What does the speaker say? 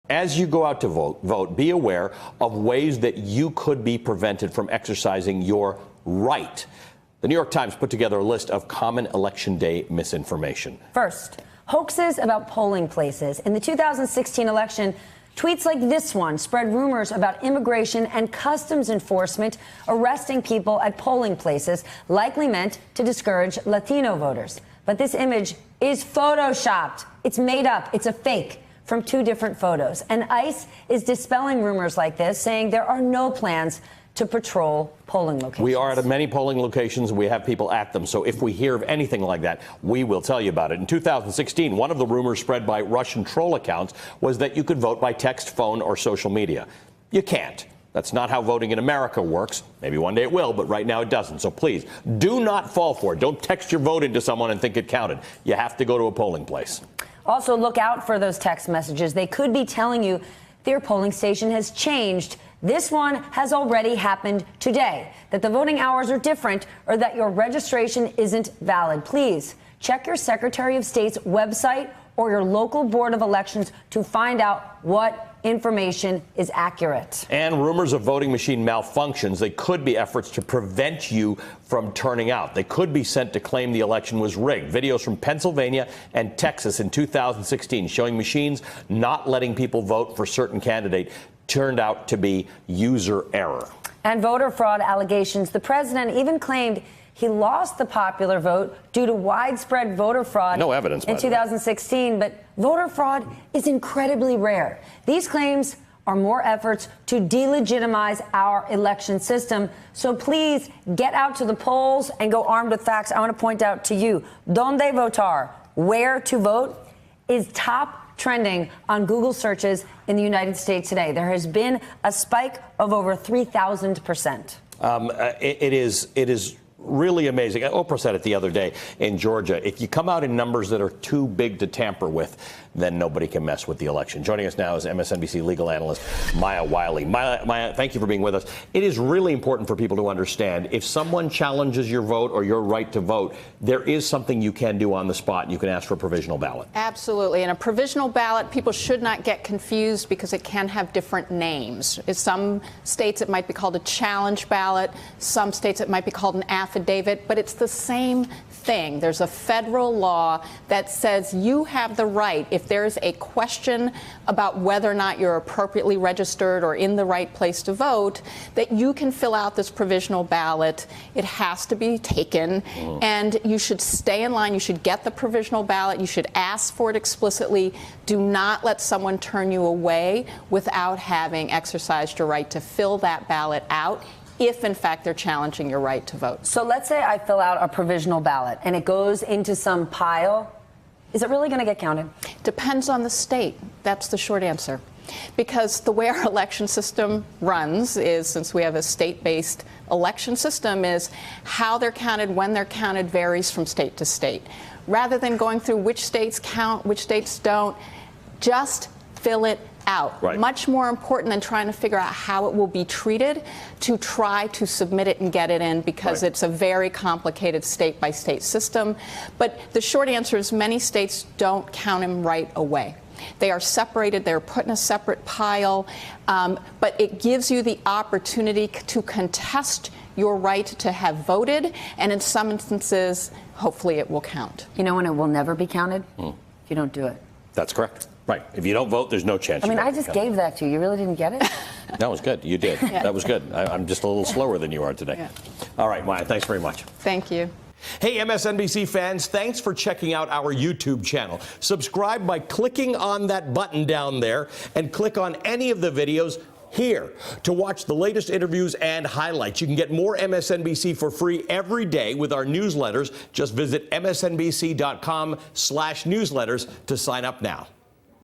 As you go out to vote, be aware of ways that you could be prevented from exercising your right. The New York Times put together a list of common Election Day misinformation. First, hoaxes about polling places. In the 2016 election, tweets like this one spread rumors about immigration and customs enforcement arresting people at polling places, likely meant to discourage Latino voters. But this image is photoshopped. It's made up. It's a fake from two different photos. And ICE is dispelling rumors like this, saying there are no plans to patrol polling locations. We are at many polling locations. We have people at them. So if we hear of anything like that, we will tell you about it. In 2016, one of the rumors spread by Russian troll accounts was that you could vote by text, phone, or social media. You can't. That's not how voting in America works. Maybe one day it will, but right now it doesn't. So please, do not fall for it. Don't text your vote into someone and think it counted. You have to go to a polling place. Also, look out for those text messages. They could be telling you their polling station has changed. This one has already happened today, that the voting hours are different or that your registration isn't valid. Please check your Secretary of State's website or your local Board of Elections to find out what information is accurate. And rumors of voting machine malfunctions, they could be efforts to prevent you from turning out. They could be sent to claim the election was rigged. Videos from Pennsylvania and Texas in 2016 showing machines not letting people vote for certain candidate turned out to be user error. And voter fraud allegations. The president even claimed he lost the popular vote due to widespread voter fraud. No evidence in 2016, but voter fraud is incredibly rare. These claims are more efforts to delegitimize our election system. So please get out to the polls and go armed with facts. I want to point out to you, Donde Votar, where to vote, is top trending on Google searches in the United States today. There has been a spike of over 3,000%. It is really amazing. Oprah said it the other day in Georgia. If you come out in numbers that are too big to tamper with, then nobody can mess with the election. Joining us now is MSNBC legal analyst Maya Wiley. Maya, thank you for being with us. It is really important for people to understand if someone challenges your vote or your right to vote, there is something you can do on the spot. You can ask for a provisional ballot. Absolutely. And a provisional ballot, people should not get confused because it can have different names. In some states, it might be called a challenge ballot. Some states, it might be called an affidavit, but it's the same thing. There's a federal law that says you have the right, if there's a question about whether or not you're appropriately registered or in the right place to vote, that you can fill out this provisional ballot. It has to be taken, and you should stay in line. You should get the provisional ballot. You should ask for it explicitly. Do not let someone turn you away without having exercised your right to fill that ballot out, if, in fact, they're challenging your right to vote. So let's say I fill out a provisional ballot and it goes into some pile. Is it really going to get counted? Depends on the state. That's the short answer. Because the way our election system runs is, since we have a state-based election system, is how they're counted, when they're counted varies from state to state. Rather than going through which states count, which states don't, just fill it out. Right. Much more important than trying to figure out how it will be treated, to try to submit it and get it in, because it's a very complicated state-by-state system. But the short answer is many states don't count them right away. They are separated, they're put in a separate pile, but it gives you the opportunity to contest your right to have voted, and in some instances, hopefully it will count. You know when it will never be counted? If you don't do it. That's correct. Right. If you don't vote, there's no chance. I mean, I just gave that to you. You really didn't get it? That was good. You did. Yeah. That was good. I'm just a little slower than you are today. Yeah. All right, Maya, thanks very much. Thank you. Hey, MSNBC fans, thanks for checking out our YouTube channel. Subscribe by clicking on that button down there and click on any of the videos here to watch the latest interviews and highlights. You can get more MSNBC for free every day with our newsletters. Just visit msnbc.com/newsletters to sign up now.